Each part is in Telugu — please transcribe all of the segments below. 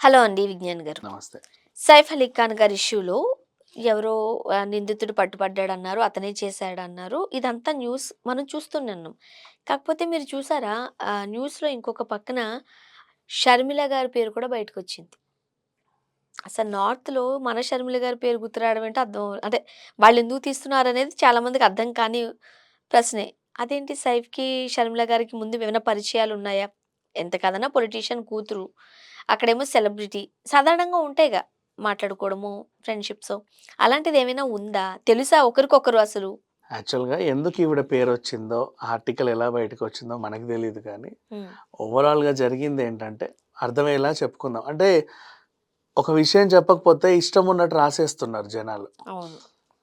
హలో అండి విజ్ఞాన్ గారు. నమస్తే. సైఫ్ అలీ ఖాన్ గారి ఇష్యూలో ఎవరో నిందితుడు పట్టుబడ్డాడన్నారు. అతనే చేశాడన్నారు. ఇదంతా న్యూస్ మనం చూస్తూనే ఉన్నాం. కాకపోతే మీరు చూసారా న్యూస్‌లో ఇంకొక పక్కన షర్మిల గారి పేరు కూడా బయటకొచ్చింది. అసలు నార్త్‌లో మన షర్మిల గారి పేరు గుర్తు రావడం ఏంటో అర్థం అంటే వాళ్ళెందుకు తీస్తున్నారనేది చాలా మందికి అర్థం కాని ప్రశ్నే. అదేంటి సైఫ్‌కి, షర్మిల గారికి ముందు ఏమైనా పరిచయాలున్నాయా? ఎంత కాదన్నా పొలిటీషియన్ కూతురు. అక్కడేమో సెలబ్రిటీ. సాధారణంగా ఉంటాయిగా మాట్లాడుకోవడము, ఫ్రెండ్‌షిప్సో. అలాంటిదేమైనా ఉందా? తెలుసా ఒకరికొకరు అసలు? యాక్చువల్‌గా ఎందుకు ఈవిడ పేరొచ్చిందో, ఆ ఆర్టికల్ ఎలా బయటకొచ్చిందో మనకు తెలీదు కానీ, హ్మ్. ఓవరాల్‌గా జరిగిందేంటంటే, అర్థమయ్యేలా చెప్పుకుందాం. అంటే, ఒక విషయం చెప్పకపోతే ఇష్టం ఉన్నట్టు రాసేస్తున్నారు జనాలు. అవును.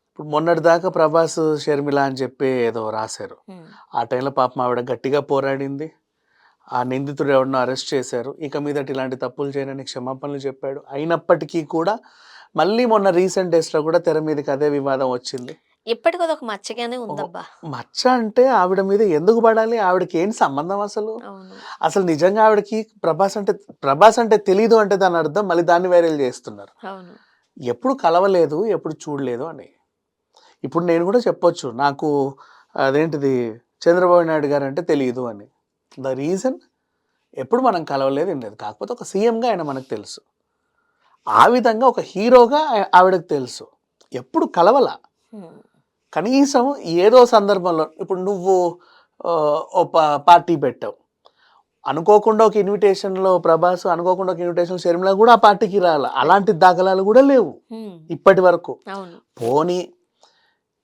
ఇప్పుడు మొన్నటిదాకా 'ప్రభాస్, షర్మిల' అని చెప్పి ఏదో రాశారు. హ్మ్. ఆ టైంలో పాపం ఆవిడ గట్టిగా పోరాడింది. ఆ నిందితుడు ఎవడినో అరెస్ట్ చేశారు. ఇక మీదట ఇలాంటి తప్పులు చేయనని క్షమాపణలు చెప్పాడు. అయినప్పటికీ కూడా, మళ్ళీ మొన్న రీసెంట్ డేస్‌లో కూడా తెర మీదకి అదే వివాదం వచ్చింది. ఇప్పటికి అదొక మచ్చగానే ఓహో! ఉందబ్బా! మచ్చ అంటే ఆవిడ మీద ఎందుకు పడాలి? ఆవిడకేంటి సంబంధం అసలు? అవును. అసలు నిజంగా ఆవిడకి ప్రభాస్ అంటే తెలీదు అంటే దాని అర్థం మళ్ళీ దాన్ని వైరల్ చేస్తున్నారు. అవును. ఎప్పుడు కలవలేదు, ఎప్పుడు చూడలేదు అని. ఇప్పుడు నేను కూడా చెప్పొచ్చు. నాకు అదేంటిది 'చంద్రబాబు నాయుడు' గారంటే తెలీదు అని. ద రీజన్ ఎప్పుడు మనం కలవలేదు ఏం లేదు. కాకపోతే ఒక సీఎంగా ఆయన మనకు తెలుసు. ఆ విధంగా ఒక హీరోగా ఆవిడకి తెలుసు. ఎప్పుడు కలవల. హ్మ్. కనీసం ఏదో సందర్భంలో ఇప్పుడు నువ్వు ఓ పార్టీ పెట్టావు. అనుకోకుండా ఒక ఇన్విటేషన్‌లో 'ప్రభాస్' అనుకోకుండా ఒక ఇన్విటేషన్‌లో 'షర్మిల' గూడా ఆ పార్టీకి రాలా. అలాంటి దాఖలాలు గూడా లేవు హ్మ్. ఇప్పటి వరకు. అవును. పోనీ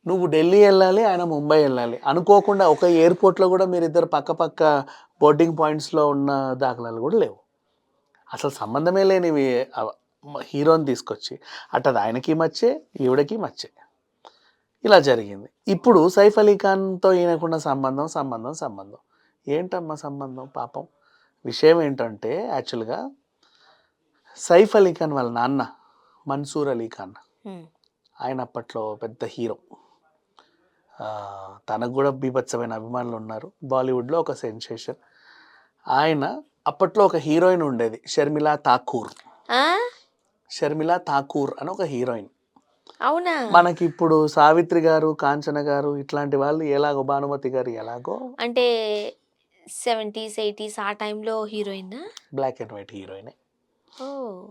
నువ్వు ఢిల్లీ ఎళ్ళాలి, ఆయన ముంబై ఎళ్ళాలి. అనుకోకుండా ఒక ఎయిర్‌పోర్ట్‌లో గూడా మీరిద్దరు పక్క పక్క బోర్డింగ్ పాయింట్స్‌లో ఉన్న దాఖలాలు గూడా లేవు. అసలు సంబంధమే లేనివి ఆహ్, హీరోని తీసుకొచ్చి అటది ఆయనకి మచ్చే, ఈవిడకి మచ్చే. ఇలా జరిగింది. ఇప్పుడు 'సైఫ్ అలీ ఖాన్‌తో ఈయనకున్న సంబంధం. ఏంటమ్మా సంబంధం పాపం? విషయం ఏంటంటే యాక్చువల్‌గా 'సైఫ్ అలీ ఖాన్' వాళ్ళ నాన్న 'మన్సూర్ అలీ ఖాన్' హ్మ్. ఆయన అప్పట్లో పెద్ద హీరో. తనకు గూడా బీభత్సమైన అభిమానులున్నారు. బాలీవుడ్‌లో ఒక సెన్సేషన్. ఆయన అప్పట్లో ఒక హీరోయిన్ ఉండేది 'షర్మిల ఠాకూర్'. ఆ! 'షర్మిల ఠాకూర్' అని ఒక హీరోయిన్. అవునా? మనకిప్పుడు 'సావిత్రి' గారు, 'కాంచన' గారు ఇట్లాంటి వాళ్ళు ఎలాగో 'భానుమతి' గారు ఎలాగో అంటే 70స్, 80స్ ఆ టైంలో హీరోయినా? బ్లాక్ అండ్ వైట్ హీరోయినే. ఓహ్!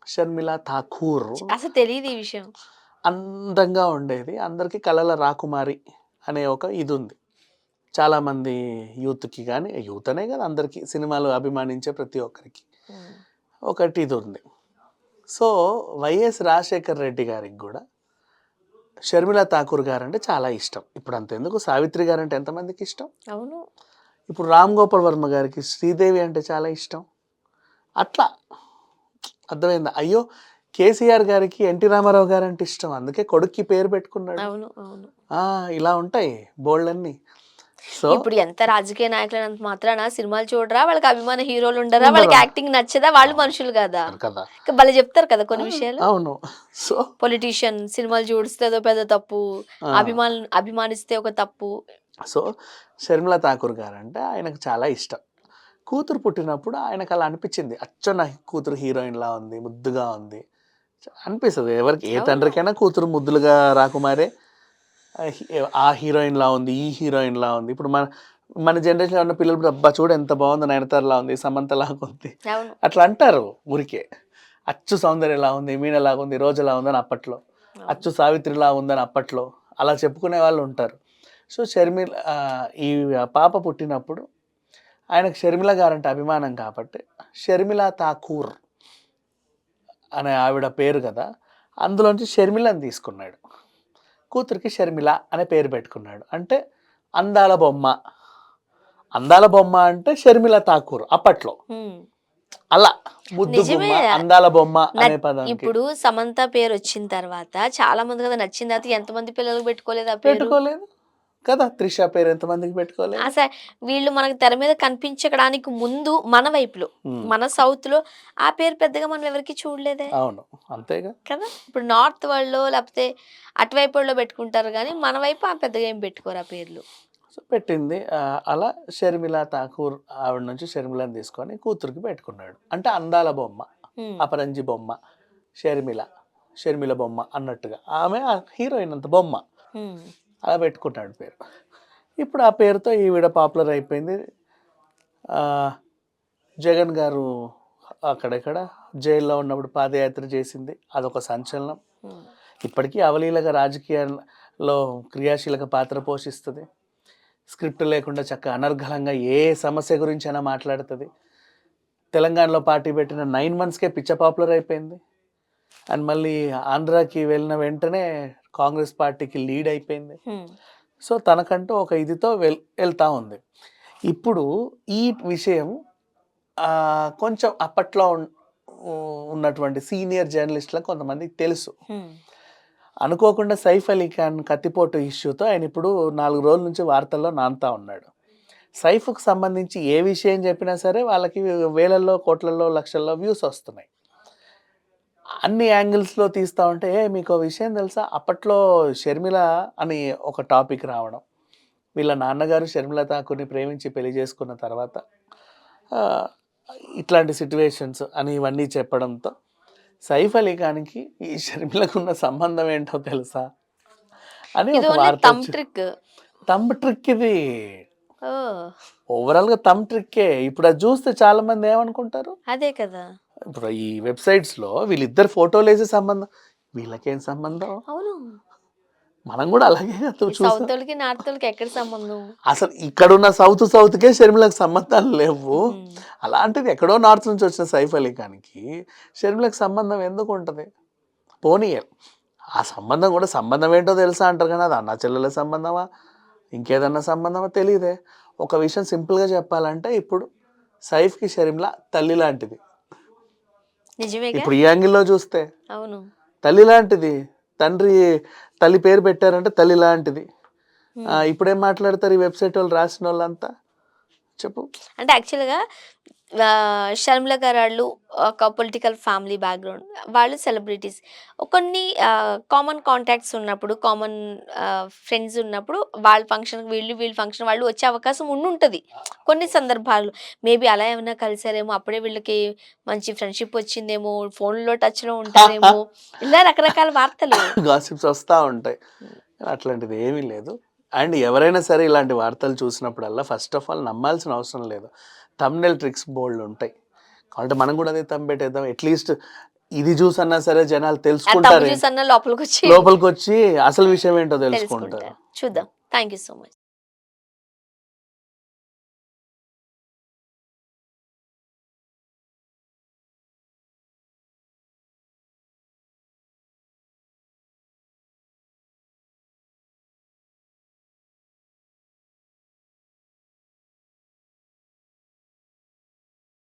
'షర్మిల ఠాకూర్' అసలు తెలీదు ఈ విషయం. అందంగా ఉండేది. అందరికి కలల రాకుమారి అనే ఒక ఇదుంది. చాలామంది యూత్‌కి గాని, యూత్ అనే కాదు అందరికి సినిమాలు అభిమానించే ప్రతి ఒక్కరికి. హ్మ్. ఒకటి ఇదుంది. సో, వైఎస్ రాజశేఖర్ రెడ్డి గారికి గూడా 'షర్మిల ఠాకూర్' గారంటే చాలా ఇష్టం. ఇప్పుడు అంతెందుకు 'సావిత్రి' గారంటే ఎంతమందికి ఇష్టం? అవును. ఇప్పుడు 'రామ్ గోపాల్ వర్మ' గారికి 'శ్రీదేవి' అంటే చాలా ఇష్టం. అట్లా అర్థమైందా? అయ్యో! కేసీఆర్ గారికి 'ఎన్టీ రామారావు' గారంటే ఇష్టం. అందుకే కొడుక్కి పేరు పెట్టుకున్నాడు. అవును. అవును. ఆ! ఇలా ఉంటాయి బోలెడన్ని. సో, ఇప్పుడు ఎంత రాజకీయ నాయకులైనంత మాత్రాన సినిమాలు చూడరా? వాళ్ళకి అభిమాన హీరోలుండరా? వాళ్ళకి ఉండరా? యాక్టింగ్ నచ్చదా? వాళ్ళు అవును. మనుషులు గాదా? కదా! ఇక భలే జెప్తారు కదా ఆ! కొన్ని విషయాలు. అవును. సో, పొలిటీషియన్ సినిమాలు చూడిస్తే అదో పెద్ద తప్పు. ఆ! అభిమానిస్తే ఒక తప్పు. సో, 'షర్మిల ఠాకూర్' గారంటే ఆయనకు చాలా ఇష్టం. కూతురు పుట్టినప్పుడు ఆయనకలా అనిపిచ్చింది. అచ్చం నా కూతురు హీరోయిన్‌లా ఉంది, ముద్దుగా ఉంది. అనిపిస్తది. ఎవరికి ఏ అవును. తండ్రికైనా కూతురు ముద్దులుగా రాకుమారే ఆ హీరోయిన్‌లా ఉంది, ఈ హీరోయిన్‌లా ఉంది. ఇప్పుడు మన మన జనరేషన్‌లో ఉన్న పిల్లలు అబ్బా! చూడు ఎంత బాగుందో 'నయనతారలా' ఉంది, 'సమంతలాగా' ఉంది. అవును. అట్లా అంటారు ఊరికే. అచ్చు 'సౌందర్యలా' ఉంది, 'మీనలాగా' ఉంది, 'రోజాలా' ఉందని అప్పట్లో. అవును. అచ్చు 'సావిత్రిలా' ఉందని అప్పట్లో. అలా చెప్పుకునే వాళ్ళు ఉంటారు. సో, ఈ పాప పుట్టినప్పుడు ఆయనకు 'షర్మిల' గారంటే అభిమానం కాబట్టి 'షర్మిల ఠాకూర్' అనే ఆవిడ పేరు గదా! అందులోంచి 'షర్మిలని' తీసుకున్నాడు. కూతురికి 'షర్మిల' అనే పేరు పెట్టుకున్నాడు. అంటే అందాల బొమ్మ. అందాల బొమ్మ అంటే 'షర్మిల ఠాకూర్' అప్పట్లో. హ్మ్. అలా ముద్దు గుమ్మ, నిజమే. అందాల బొమ్మ అనే నచ్ పదానికి. ఇప్పుడు 'సమంత' పేరొచ్చిన తర్వాత చాలా మంది కదా నచ్చిన తర్వాత ఎంతమంది పిల్లలకి పెట్టుకోలేదు ఆ పేరు? పెట్టుకోలేదు కదా! 'త్రిష' పేరు ఎంతమందికి పెట్టుకోలేదు? అస వీళ్ళు మనకు తెర మీద కనిపించడానికి ముందు మన వైపులో, హ్మ్. మన సౌత్‌లో ఆ పేరు పెద్దగా మనం ఎవరికీ చూడలేదే. అవును. అంతేగా. కదా! ఇప్పుడు నార్త్ వరల్డ్‌లో లేపోతే అటువైపోళ్ళో పెట్టుకుంటారు గానీ, మన వైపు పెద్దగా ఏం పెట్టుకోరు ఆ పేర్లు. సో, పెట్టింది. అలా 'షర్మిల ఠాకూర్' ఆవిడ నుంచి 'షర్మిలని' తీసుకొని కూతురికి పెట్టుకున్నాడు. అంటే అందాల బొమ్మ. హ్మ్. అపరంజి బొమ్మ, షర్మిల బొమ్మ అన్నట్టుగా. ఆమె హీరోయిన్ అంత బొమ్మ. హ్మ్. అలా పెట్టుకున్నాడు పేరు. ఇప్పుడు ఆ పేరుతో ఈవిడ పాపులర్ అయిపోయింది. ఆహ్, జగన్ గారు అక్కడెక్కడ జైల్లో ఉన్నప్పుడు పాదయాత్ర చేసింది. అదొక సంచలనం. హ్మ్. ఇప్పటికీ అవలీలగా రాజకీయాల్లో క్రియాశీలక పాత్ర పోషిస్తది. స్క్రిప్ట్ లేకుండా చక్కగా అనర్గళంగా ఏ సమస్య గురించైనా మాట్లాడుతది. తెలంగాణలో పార్టీ పెట్టిన 9 మంత్స్‌కే పిచ్చ పాపులర్ అయిపోయింది. అండ్ మళ్ళీ ఆంధ్రాకి వెళ్ళిన వెంటనే కాంగ్రెస్ పార్టీకి లీడ్ అయిపోయింది. హ్మ్. సో, తనకంటూ ఒక ఇదితో ఎళ్తా ఉంది. ఇప్పుడు ఈ విషయం కొంచెం అప్పట్లో ఉన్నటువంటి సీనియర్ జర్నలిస్ట్‌లకు కొంతమందికి తెలుసు. హ్మ్. అనుకోకుండా సైఫ్ అలీ ఖాన్ కత్తిపోటు ఇష్యూతో ఆయన ఇప్పుడు 4 రోజుల నుంచి వార్తల్లో నానుతా ఉన్నాడు. సైఫ్‌కి సంబంధించి ఏ విషయం చెప్పినా సరే వాళ్ళకి వేలల్లో, కోట్లల్లో, లక్షల్లో వ్యూస్ వస్తున్నాయి. అన్ని యాంగిల్స్‌లో తీస్తా ఉంటే, మీకో విషయం తెలుసా? అప్పట్లో 'షర్మిల' అని ఒక టాపిక్ రావడం. వీళ్ళ నాన్నగారు షర్మిల ఠాకూర్‌ని ప్రేమించి పెళ్లి చేసుకున్న తర్వాత ఆహ్, ఇట్లాంటి సిట్యుయేషన్స్ అని ఇవన్నీ చెప్పడంతో, సైఫ్ అలీ ఖాన్‌కి ఈ షర్మిలకున్న సంబంధం ఏంటో తెలుసా? అని ఇది ఒక ఓన్లీ వార్త థంబ్ వచ్చింది. ట్రిక్. థంబ్ ట్రిక్ ఇది. ఓహ్! ఓవరాల్‌గా థంబ్ ట్రిక్కే. ఇప్పుడు అది చూస్తే చాలా మంది ఏమనుకుంటారు? అదే కదా! ఇప్పుడు ఈ వెబ్‌సైట్స్‌లో వీళ్ళిద్దరు ఫోటోలేసే సంబంధం. వీళ్ళకేం సంబంధం? అవును. మనం గూడా అలాగే కదా ఈ చూసాం. సౌతోళ్ళకి, నార్తోళ్ళకి ఎక్కడ సంబంధం? అసలు ఇక్కడున్న సౌత్‌కే షర్మిలకు సంబంధాలు లేవు. హ్మ్. అలాంటిది ఎక్కడో నార్త్ నుంచి వచ్చిన సైఫ్ అలీ ఖాన్‌కి షర్మిలకు సంబంధం ఎందుకుంటది? పోనీయే. ఆ సంబంధం గూడా సంబంధం ఏంటో తెలుసా అంటారు గానీ, అది అన్నా చెల్లెల సంబంధమా? ఇంకేదన్నా సంబంధమా? తెలీదే. ఒక విషయం సింపుల్‌గా చెప్పాలంటే ఇప్పుడు సైఫ్‌కి షర్మిల తల్లి లాంటిది. నిజమేగా? ఇప్పుడు ఈ యాంగిల్‌లో చూస్తే అవును. తల్లి లాంటిది. తండ్రి తల్లి పేరు పెట్టారంటే తల్లి లాంటిది. హ్మ్. ఇప్పుడేం మాట్లాడతారు ఈ వెబ్‌సైటోళ్ళు రాసినోళ్ళంతా? చెప్పు. అంటే యాక్చువల్‌గా 'షర్మిల' గారాళ్ళు ఒక పొలిటికల్ ఫ్యామిలీ బ్యాక్‌గ్రౌండ్. వాళ్ళు సెలబ్రిటీస్. కొన్ని కామన్ కాంటాక్ట్స్ ఉన్నప్పుడు, కామన్ ఫ్రెండ్స్ ఉన్నప్పుడు వాళ్ళ ఫంక్షన్‌కి వీళ్ళు, వీళ్ళ ఫంక్షన్ వాళ్ళు వచ్చే అవకాశం ఉండుంటది. కొన్ని సందర్భాల్లో. మేబీ అలా ఏమైనా కలిసారేమో, అప్పుడే వీళ్ళకి మంచి ఫ్రెండ్‌షిప్ వచ్చిందేమో, ఫోన్‌లో టచ్‌లో ఉంటారేమో, ఇలా రకరకాల వార్తలు. గాసిప్స్ వస్తా ఉంటాయి. హ్మ్. అట్లాంటిది ఏమీ లేదు. అండ్ ఎవరైనా సరే ఇలాంటి వార్తలు చూసినప్పుడల్లా ఫస్ట్ ఆఫ్ ఆల్ నమ్మాల్సిన అవసరం లేదు. థంబ్‌నెయిల్ ట్రిక్స్ బోలెడుంటాయి. కాబట్టి మనం కూడా అదే థంబ్ పెట్టేద్దాం. అట్‌లీస్ట్ ఇది చూసన్నా సరే జనాలు ఆ తమ్ము తెలుసుకుంటారేంటి చూసన్నా లోపలికొచ్చి లోపలికొచ్చి అసలు విషయం ఏంటో తెలుసుకుంటారు. తెలుసుకుంటారు. చూద్దాం. Thank you so much.